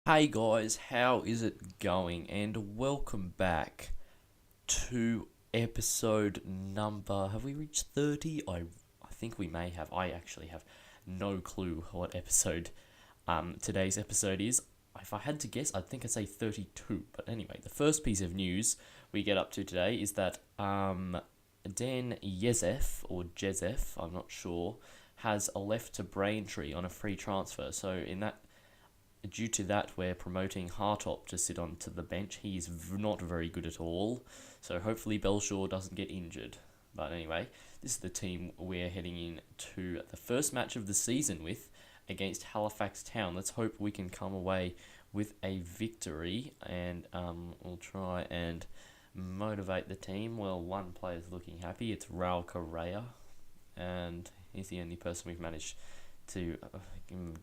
Hey guys, how is it going? And welcome back to episode number. Have we reached 30? I think we may have. I actually have no clue what episode today's episode is. If I had to guess, I'd think I'd say 32. But anyway, the first piece of news we get up to today is that Dan Yezef, or Jezef, I'm not sure, has left to Braintree on a free transfer. So due to that, we're promoting Hartop to sit onto the bench. He's not very good at all, so hopefully Belshaw doesn't get injured. But anyway, this is the team we're heading in to the first match of the season with, against Halifax Town. Let's hope we can come away with a victory, and we'll try and motivate the team. Well, one player's looking happy. It's Raul Correa, and he's the only person we've managed to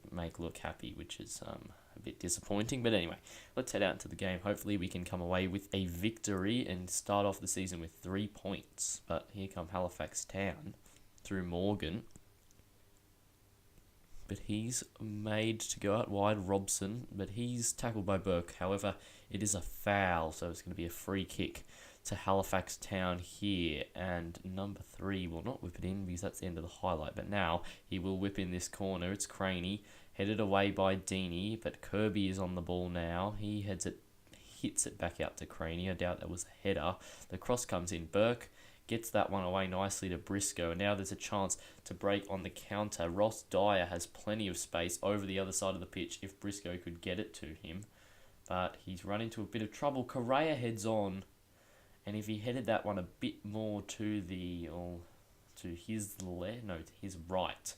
make look happy, which is a bit disappointing. But anyway, let's head out into the game. Hopefully we can come away with a victory and start off the season with 3 points. But here come Halifax Town through Morgan. But he's made to go out wide, Robson, but he's tackled by Burke. However, it is a foul, so it's going to be a free kick to Halifax Town here, and number 3 will not whip it in because that's the end of the highlight, but now he will whip in this corner. It's Craney, headed away by Deeney, but Kirby is on the ball now. He hits it back out to Craney. I doubt that was a header. The cross comes in. Burke gets that one away nicely to Briscoe, and now there's a chance to break on the counter. Ross Dyer has plenty of space over the other side of the pitch if Briscoe could get it to him, but he's run into a bit of trouble. Correa heads on, and if he headed that one a bit more to his right,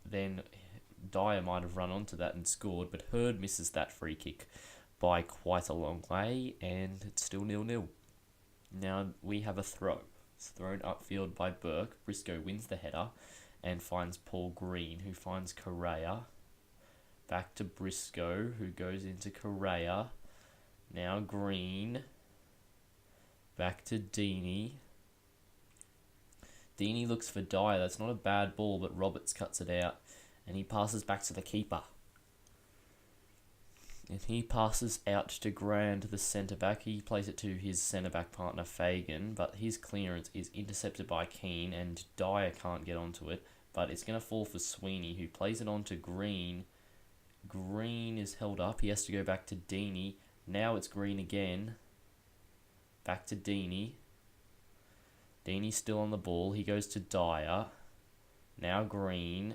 then Dyer might have run onto that and scored, but Hurd misses that free kick by quite a long way, and it's still 0-0. Now we have a throw. It's thrown upfield by Burke. Briscoe wins the header and finds Paul Green, who finds Correa. Back to Briscoe, who goes into Correa. Now Green. Back to Deeney. Deeney looks for Dyer. That's not a bad ball, but Roberts cuts it out. And he passes back to the keeper. And he passes out to Grand, the centre-back. He plays it to his centre-back partner, Fagan. But his clearance is intercepted by Keane, and Dyer can't get onto it. But it's going to fall for Sweeney, who plays it on to Green. Green is held up. He has to go back to Deeney. Now it's Green again. Back to Deeney. Deeney's still on the ball. He goes to Dyer. Now Green.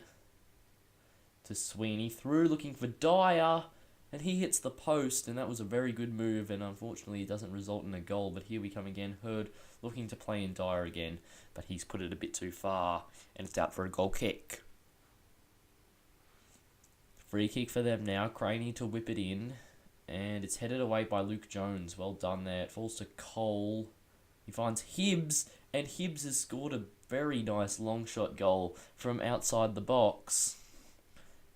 To Sweeney. Through looking for Dyer. And he hits the post. And that was a very good move. And unfortunately it doesn't result in a goal. But here we come again. Hurd looking to play in Dyer again. But he's put it a bit too far. And it's out for a goal kick. Free kick for them now. Craney to whip it in. And it's headed away by Luke Jones. Well done there. It falls to Cole. He finds Hibbs. And Hibbs has scored a very nice long shot goal from outside the box.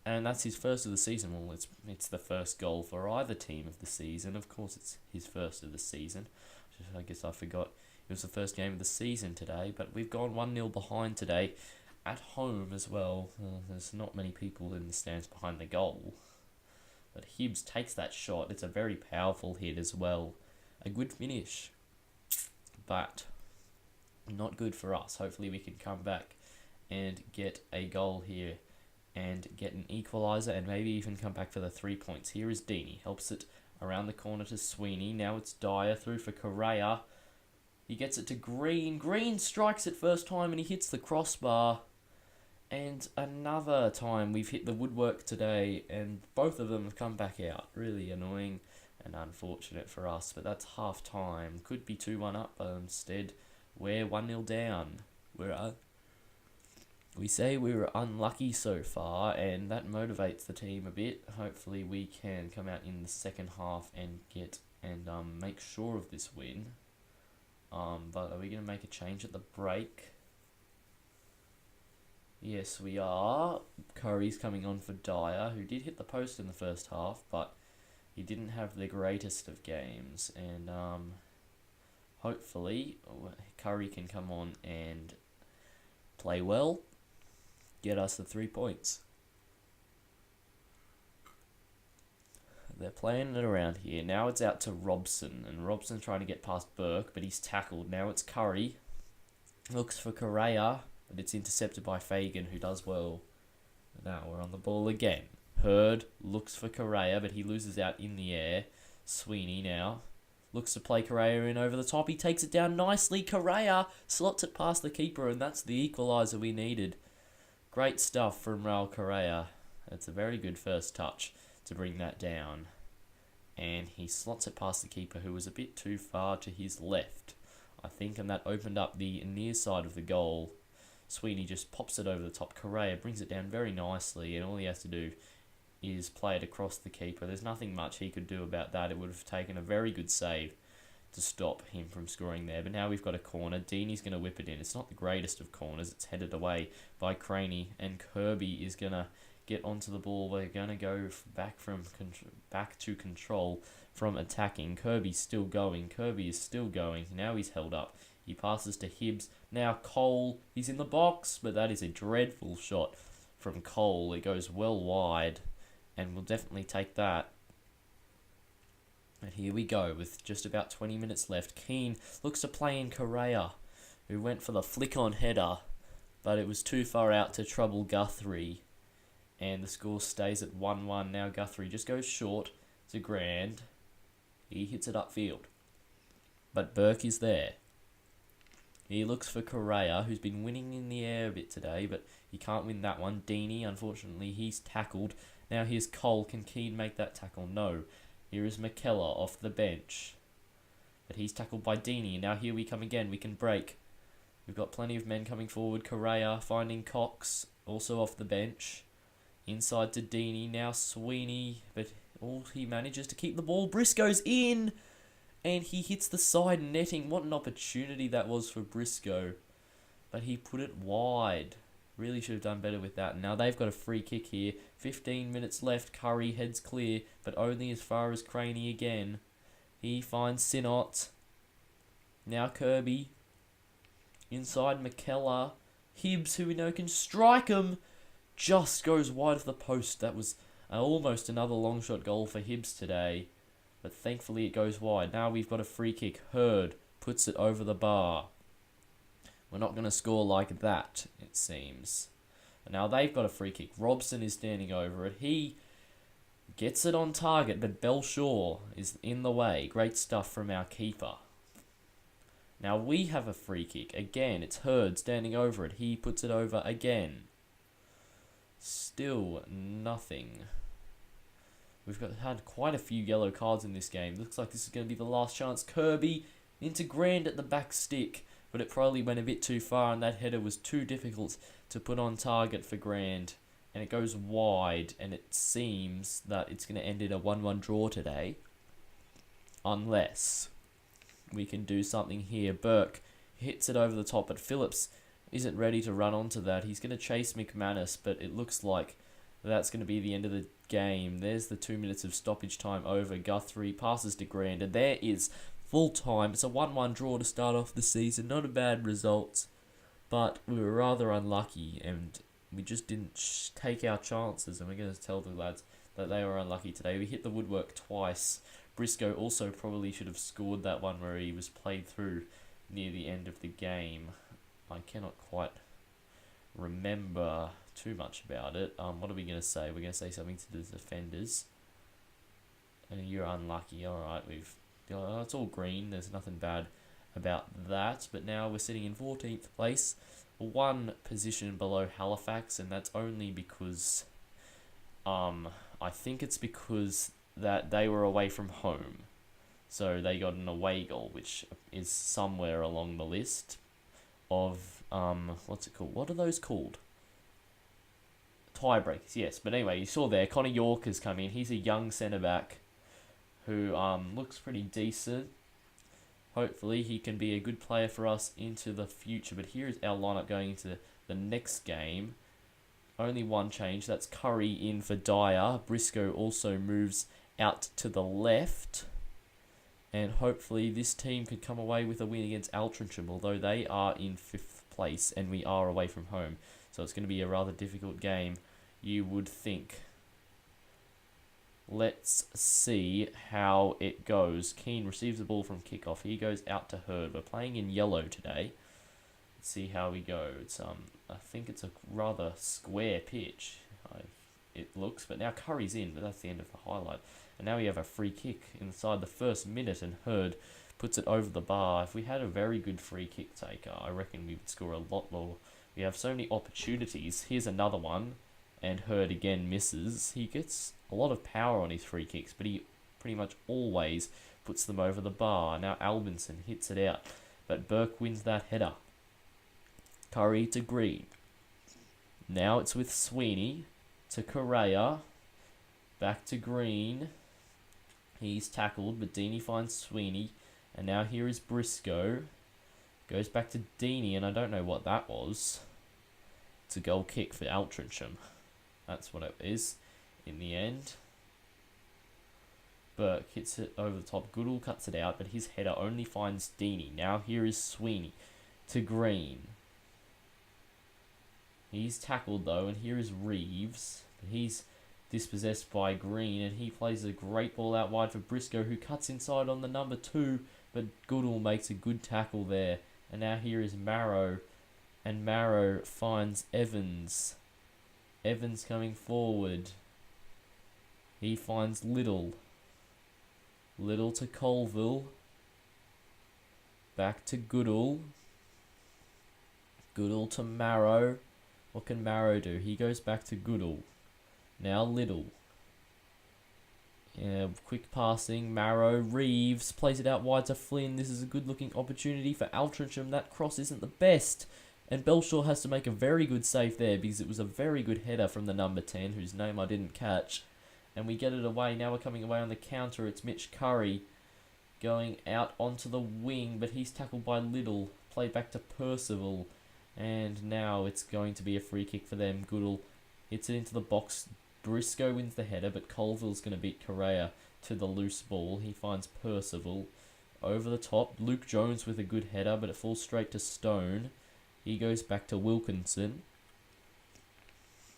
And that's his first of the season. Well, it's the first goal for either team of the season. Of course, it's his first of the season. I guess I forgot it was the first game of the season today. But we've gone 1-0 behind today. At home as well. There's not many people in the stands behind the goal. But Hibbs takes that shot. It's a very powerful hit as well. A good finish. But not good for us. Hopefully we can come back and get a goal here and get an equaliser and maybe even come back for the 3 points. Here is Deeney. Helps it around the corner to Sweeney. Now it's Dyer through for Correa. He gets it to Green. Green strikes it first time and he hits the crossbar. And another time we've hit the woodwork today and both of them have come back out. Really annoying and unfortunate for us, but that's half time. Could be 2-1 up, but instead we're 1-0 down. We say we were unlucky so far, and that motivates the team a bit. Hopefully we can come out in the second half and make sure of this win. But are we going to make a change at the break? Yes, we are. Curry's coming on for Dyer, who did hit the post in the first half, but he didn't have the greatest of games. And hopefully Curry can come on and play well, get us the 3 points. They're playing it around here. Now it's out to Robson, and Robson's trying to get past Burke, but he's tackled. Now it's Curry. Looks for Correa, but it's intercepted by Fagan, who does well. Now we're on the ball again. Hurd looks for Correa, but he loses out in the air. Sweeney now looks to play Correa in over the top. He takes it down nicely. Correa slots it past the keeper, and that's the equaliser we needed. Great stuff from Raul Correa. That's a very good first touch to bring that down. And he slots it past the keeper, who was a bit too far to his left, I think, and that opened up the near side of the goal. Sweeney just pops it over the top. Correa brings it down very nicely, and all he has to do is play it across the keeper. There's nothing much he could do about that. It would have taken a very good save to stop him from scoring there. But now we've got a corner. Deeney's going to whip it in. It's not the greatest of corners. It's headed away by Craney, and Kirby is going to get onto the ball. We're going to go back to control from attacking. Kirby's still going. Kirby is still going. Now he's held up. He passes to Hibbs. Now Cole. He's in the box, but that is a dreadful shot from Cole. It goes well wide, and we'll definitely take that. And here we go with just about 20 minutes left. Keane looks to play in Correa, who went for the flick-on header, but it was too far out to trouble Guthrie. And the score stays at 1-1. Now Guthrie just goes short to Grand. He hits it upfield. But Burke is there. He looks for Correa, who's been winning in the air a bit today, but he can't win that one. Deeney, unfortunately, he's tackled. Now here's Cole. Can Keane make that tackle? No. Here is McKellar off the bench. But he's tackled by Deeney. And now here we come again. We can break. We've got plenty of men coming forward. Correa finding Cox, also off the bench. Inside to Deeney. Now Sweeney. But he manages to keep the ball. Briscoe's in. And he hits the side netting. What an opportunity that was for Briscoe. But he put it wide. Really should have done better with that. Now they've got a free kick here. 15 minutes left. Curry heads clear, but only as far as Craney again. He finds Sinnott. Now Kirby. Inside McKellar. Hibbs, who we know can strike him, just goes wide of the post. That was almost another long shot goal for Hibbs today, but thankfully it goes wide. Now we've got a free kick. Hurd puts it over the bar. We're not going to score like that, it seems. But now they've got a free kick. Robson is standing over it. He gets it on target, but Belshaw is in the way. Great stuff from our keeper. Now we have a free kick. Again, it's Hurd standing over it. He puts it over again. Still nothing. We've had quite a few yellow cards in this game. Looks like this is going to be the last chance. Kirby into Grand at the back stick, but it probably went a bit too far, and that header was too difficult to put on target for Grand. And it goes wide, and it seems that it's going to end in a 1-1 draw today. Unless we can do something here. Burke hits it over the top, but Phillips isn't ready to run onto that. He's going to chase McManus, but it looks like that's going to be the end of the game. There's the 2 minutes of stoppage time over. Guthrie passes to Grand, and there is full time. It's a 1-1 draw to start off the season. Not a bad result, but we were rather unlucky, and we just didn't take our chances, and we're going to tell the lads that they were unlucky today. We hit the woodwork twice. Briscoe also probably should have scored that one where he was played through near the end of the game. I cannot quite remember too much about it. What are we going to say? We're going to say something to the defenders. And you're unlucky. Alright, it's all green. There's nothing bad about that. But now we're sitting in 14th place. One position below Halifax, and that's only because I think it's because that they were away from home. So they got an away goal, which is somewhere along the list of, what's it called? What are those called? Tiebreakers, yes. But anyway, you saw there, Connor York has come in. He's a young centre-back who looks pretty decent. Hopefully he can be a good player for us into the future. But here is our lineup going into the next game. Only one change. That's Curry in for Dyer. Briscoe also moves out to the left. And hopefully this team could come away with a win against Altrincham, although they are in 5th place and we are away from home. So it's going to be a rather difficult game, you would think. Let's see how it goes. Keane receives the ball from kickoff. He goes out to Hurd. We're playing in yellow today. Let's see how we go. It's I think it's a rather square pitch. It looks, but now Curry's in, but that's the end of the highlight. And now we have a free kick inside the first minute, and Hurd puts it over the bar. If we had a very good free kick taker, I reckon we would score a lot more. We have so many opportunities. Here's another one, and Hurd again misses. He gets a lot of power on his free kicks, but he pretty much always puts them over the bar. Now Albinson hits it out, but Burke wins that header. Curry to Green. Now it's with Sweeney to Correa. Back to Green. He's tackled, but Deeney finds Sweeney. And now here is Briscoe. Goes back to Deeney, and I don't know what that was. It's a goal kick for Altrincham. That's what it is in the end. Burke hits it over the top. Goodall cuts it out, but his header only finds Deeney. Now here is Sweeney to Green. He's tackled though, and here is Reeves. He's dispossessed by Green, and he plays a great ball out wide for Briscoe, who cuts inside on the number 2, but Goodall makes a good tackle there. And now here is Marrow, and Marrow finds Evans. Evans coming forward. He finds Little. Little to Colville. Back to Goodall. Goodall to Marrow. What can Marrow do? He goes back to Goodall. Now Little. Yeah, quick passing. Marrow. Reeves plays it out wide to Flynn. This is a good looking opportunity for Altrincham. That cross isn't the best. And Belshaw has to make a very good save there, because it was a very good header from the number 10, whose name I didn't catch. And we get it away. Now we're coming away on the counter. It's Mitch Curry going out onto the wing, but he's tackled by Little. Played back to Percival. And now it's going to be a free kick for them. Goodall hits it into the box. Briscoe wins the header, but Colville's going to beat Correa to the loose ball. He finds Percival over the top. Luke Jones with a good header, but it falls straight to Stone. He goes back to Wilkinson.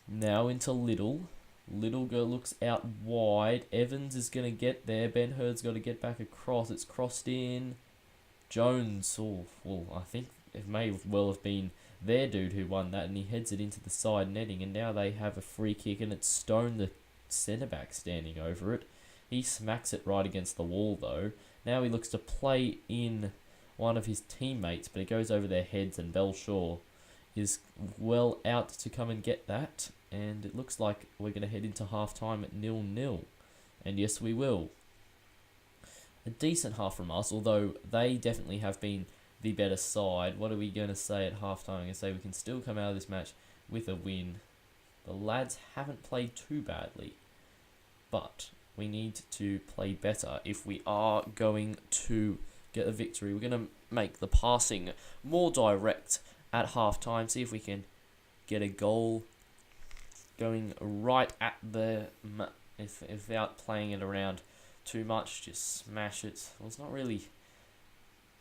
Now into Little. Little looks out wide. Evans is going to get there. Ben Hurd's got to get back across. It's crossed in. Jones. Oh, well, I think it may well have been their dude who won that, and he heads it into the side netting, and now they have a free kick, and it's Stone, the centre-back, standing over it. He smacks it right against the wall, though. Now he looks to play in one of his teammates, but it goes over their heads, and Belshaw is well out to come and get that, and it looks like we're going to head into half-time at 0-0, and yes, we will. A decent half from us, although they definitely have been the better side. What are we going to say at halftime? I'm going to say we can still come out of this match with a win. The lads haven't played too badly, but we need to play better if we are going to get a victory. We're going to make the passing more direct at halftime, see if we can get a goal going right at the without playing it around too much. Just smash it. Well, it's not really...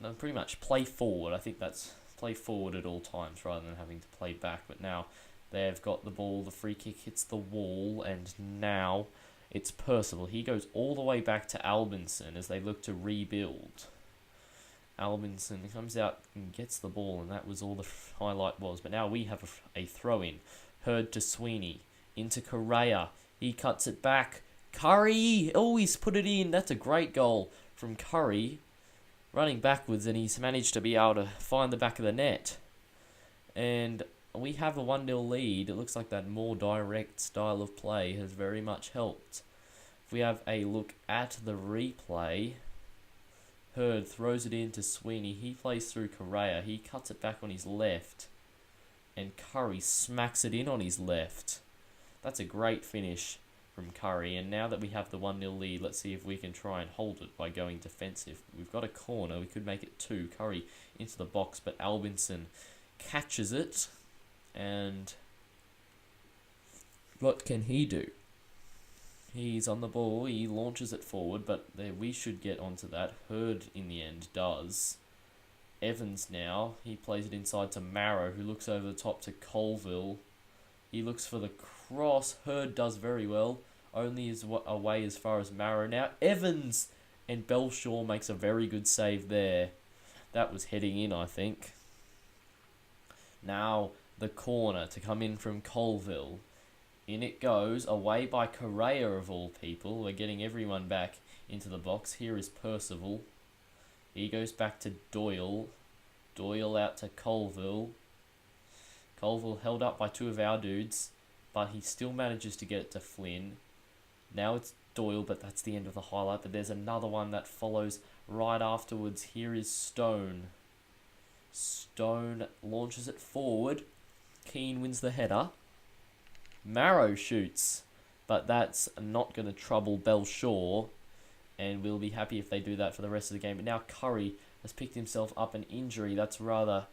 No, pretty much play forward. I think that's play forward at all times rather than having to play back. But now they've got the ball. The free kick hits the wall, and now it's Percival. He goes all the way back to Albinson as they look to rebuild. Albinson comes out and gets the ball, and that was all the highlight was. But now we have a throw-in. Hurd to Sweeney. Into Correa. He cuts it back. Curry! Oh, he's put it in. That's a great goal from Curry. Running backwards, and he's managed to be able to find the back of the net. And we have a 1-0 lead. It looks like that more direct style of play has very much helped. If we have a look at the replay, Hurd throws it in to Sweeney. He plays through Correa. He cuts it back on his left. And Curry smacks it in on his left. That's a great finish from Curry, and now that we have the 1-0 lead, let's see if we can try and hold it by going defensive. We've got a corner, we could make it 2. Curry into the box, but Albinson catches it, and what can he do? He's on the ball, he launches it forward, but there we should get onto that. Hurd in the end does. Evans now, he plays it inside to Marrow, who looks over the top to Colville. He looks for the cross. Hurd does very well. only is away as far as Marrow. Now Evans and Belshaw makes a very good save there. That was heading in, I think. Now the corner to come in from Colville. In it goes, away by Correa of all people. We're getting everyone back into the box. Here is Percival. He goes back to Doyle. Doyle out to Colville. Colville held up by two of our dudes, but he still manages to get it to Flynn. Now it's Doyle, but that's the end of the highlight. But there's another one that follows right afterwards. Here is Stone. Stone launches it forward. Keane wins the header. Marrow shoots, but that's not going to trouble Belshaw, and we'll be happy if they do that for the rest of the game. But now Curry has picked himself up an injury. That's rather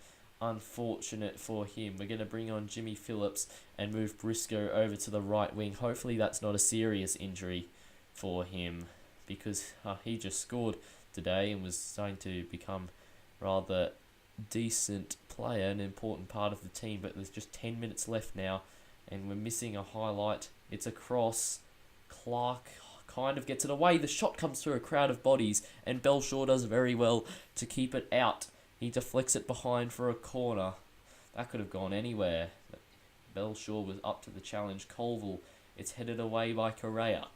unfortunate for him. We're going to bring on Jimmy Phillips and move Briscoe over to the right wing. Hopefully that's not a serious injury for him, because he just scored today and was starting to become rather decent player, an important part of the team. But there's just 10 minutes left now, and we're missing a highlight. It's a cross. Clark kind of gets it away. The shot comes through a crowd of bodies, and Belshaw does very well to keep it out. He deflects it behind for a corner. That could have gone anywhere. But Belshaw was up to the challenge. Colville, it's headed away by Correa.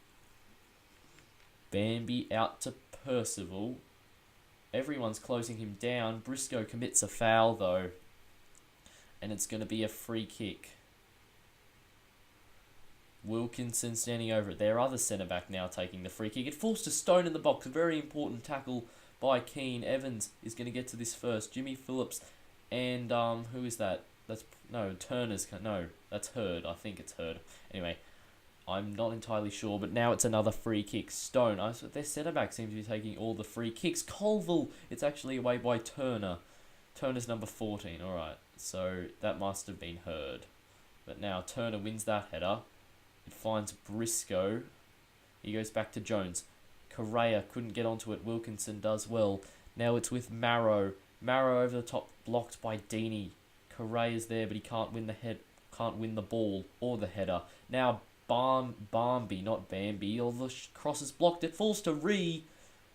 Bambi out to Percival. Everyone's closing him down. Briscoe commits a foul though, and it's going to be a free kick. Wilkinson standing over it. Their other centre-back now taking the free kick. It falls to Stone in the box. A very important tackle by Keane. Evans is going to get to this first. Jimmy Phillips and, who is that? That's Hurd. I think it's Hurd. Anyway, I'm not entirely sure, but now it's another free kick. Stone. Their centre-back seems to be taking all the free kicks. Colville, it's actually away by Turner. Turner's number 14. Alright, so that must have been Hurd. But now Turner wins that header. It finds Briscoe. He goes back to Jones. Correa couldn't get onto it. Wilkinson does well. Now it's with Marrow. Marrow over the top, blocked by Deeney. Correa's there, but he can't win the ball or the header. Now Bambi, not Bambi. Or the cross is blocked. It falls to Ray,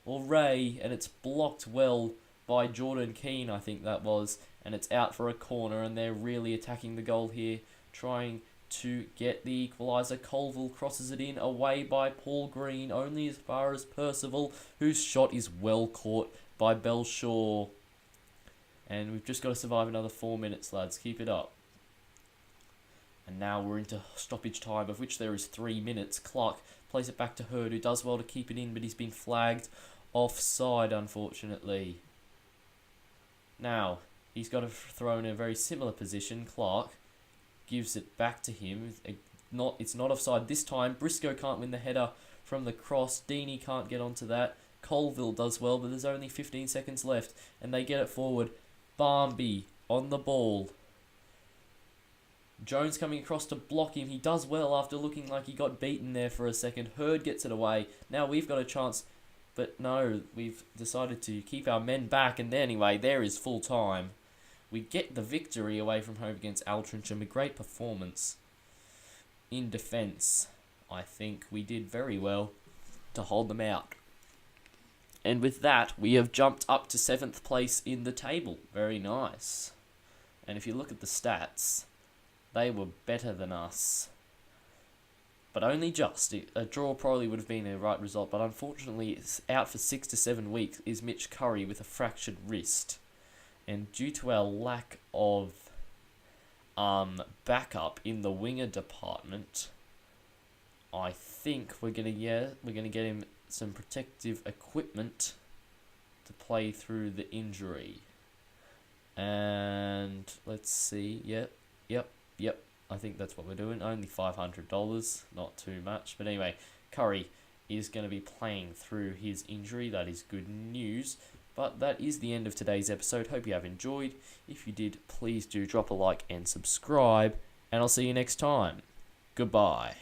and it's blocked well by Jordan Keane, I think that was. And it's out for a corner, and they're really attacking the goal here, trying to get the equaliser. Colville crosses it in, away by Paul Green, only as far as Percival, whose shot is well caught by Belshaw. And we've just got to survive another 4 minutes, lads. Keep it up. And now we're into stoppage time, of which there is 3 minutes. Clark plays it back to Hurd, who does well to keep it in, but he's been flagged offside, unfortunately. Now, he's got to throw in a very similar position. Clark gives it back to him. It's not offside this time. Briscoe can't win the header from the cross. Deeney can't get onto that. Colville does well, but there's only 15 seconds left, and they get it forward. Bambi on the ball. Jones coming across to block him. He does well after looking like he got beaten there for a second. Hurd gets it away. Now we've got a chance, but no, we've decided to keep our men back, and anyway, there is full time. We get the victory away from home against Altrincham. A great performance in defence. I think we did very well to hold them out. And with that, we have jumped up to 7th place in the table. Very nice. And if you look at the stats, they were better than us. But only just. A draw probably would have been a right result, but unfortunately, it's out for 6 to 7 weeks is Mitch Curry with a fractured wrist. And due to our lack of backup in the winger department, I think we're gonna get him some protective equipment to play through the injury. And let's see. Yep. I think that's what we're doing. Only $500, not too much. But anyway, Curry is going to be playing through his injury. That is good news. But that is the end of today's episode. Hope you have enjoyed. If you did, please do drop a like and subscribe. And I'll see you next time. Goodbye.